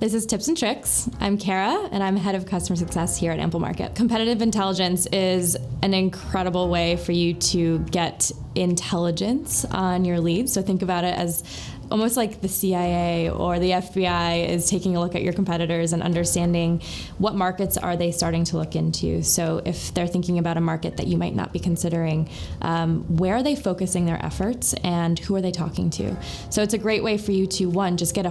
This is Tips and Tricks. I'm Cara, and I'm head of customer success here at Amplemarket. Competitive intelligence is an incredible way for you to get intelligence on your leads. So think about it as almost like the CIA or the FBI is taking a look at your competitors and understanding what markets are they starting to look into. So if they're thinking about a market that you might not be considering, where are they focusing their efforts and who are they talking to? So it's a great way for you to, one, just get a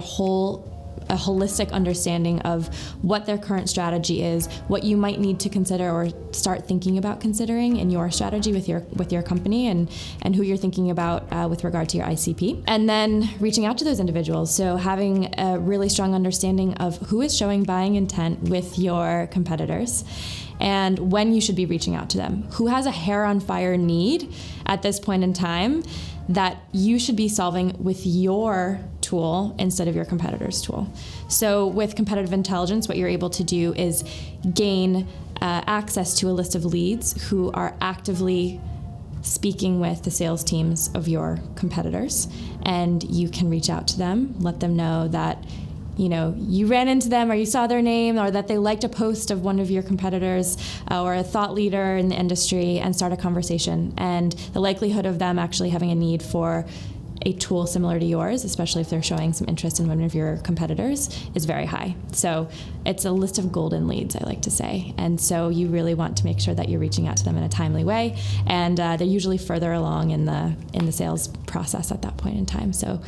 holistic understanding of what their current strategy is, what you might need to consider or start thinking about considering in your strategy with your company, and who you're thinking about with regard to your ICP. And then reaching out to those individuals. So having a really strong understanding of who is showing buying intent with your competitors and when you should be reaching out to them. Who has a hair on fire need at this point in time that you should be solving with your tool instead of your competitor's tool. So with competitive intelligence, what you're able to do is gain access to a list of leads who are actively speaking with the sales teams of your competitors, and you can reach out to them, let them know that you ran into them or you saw their name or that they liked a post of one of your competitors or a thought leader in the industry, and start a conversation. And the likelihood of them actually having a need for a tool similar to yours, especially if they're showing some interest in one of your competitors, is very high. So it's a list of golden leads, I like to say. And so you really want to make sure that you're reaching out to them in a timely way. And they're usually further along in the sales process at that point in time. So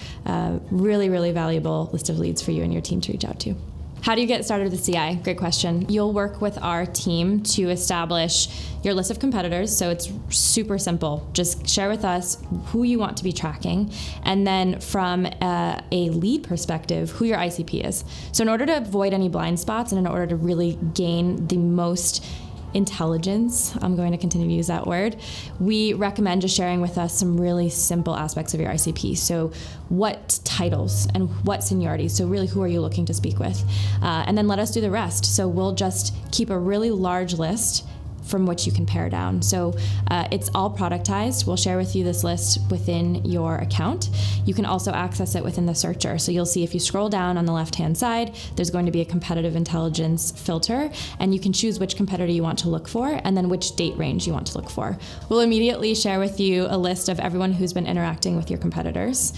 really, really valuable list of leads for you and your team to reach out to. How do you get started with the CI? Great question. You'll work with our team to establish your list of competitors. So it's super simple. Just share with us who you want to be tracking. And then from a lead perspective, who your ICP is. So in order to avoid any blind spots and in order to really gain the most intelligence, I'm going to continue to use that word, we recommend just sharing with us some really simple aspects of your ICP. So what titles and what seniority, so really who are you looking to speak with? And then let us do the rest. So we'll just keep a really large list from which you can pare down. So it's all productized. We'll share with you this list within your account. You can also access it within the searcher. So you'll see if you scroll down on the left-hand side, there's going to be a competitive intelligence filter, and you can choose which competitor you want to look for and then which date range you want to look for. We'll immediately share with you a list of everyone who's been interacting with your competitors.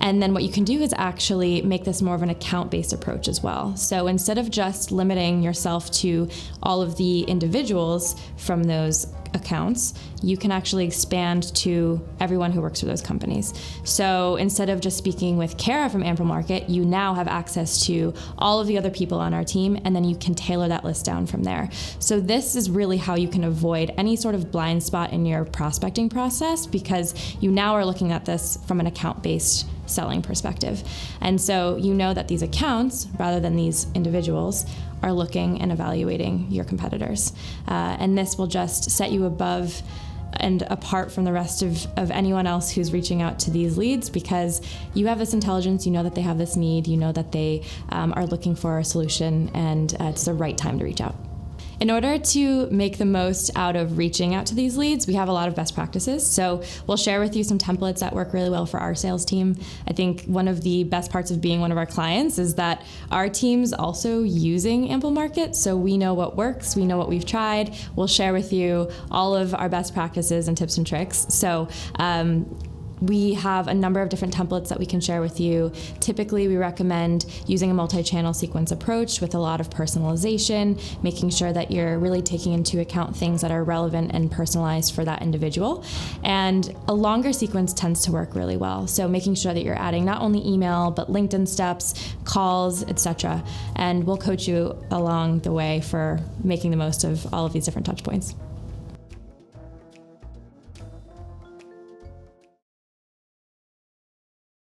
And then what you can do is actually make this more of an account-based approach as well. So instead of just limiting yourself to all of the individuals from those accounts, you can actually expand to everyone who works for those companies. So instead of just speaking with Cara from Amplemarket, you now have access to all of the other people on our team, and then you can tailor that list down from there. So this is really how you can avoid any sort of blind spot in your prospecting process, because you now are looking at this from an account-based selling perspective. And so you know that these accounts, rather than these individuals, are looking and evaluating your competitors. And this will just set you above and apart from the rest of anyone else who's reaching out to these leads, because you have this intelligence, you know that they have this need, you know that they are looking for a solution, and it's the right time to reach out. In order to make the most out of reaching out to these leads, we have a lot of best practices. So we'll share with you some templates that work really well for our sales team. I think one of the best parts of being one of our clients is that our team's also using Amplemarket, so we know what works, we know what we've tried. We'll share with you all of our best practices and tips and tricks. So we have a number of different templates that we can share with you. Typically, we recommend using a multi-channel sequence approach with a lot of personalization, making sure that you're really taking into account things that are relevant and personalized for that individual. And a longer sequence tends to work really well. So making sure that you're adding not only email, but LinkedIn steps, calls, etc. And we'll coach you along the way for making the most of all of these different touch points.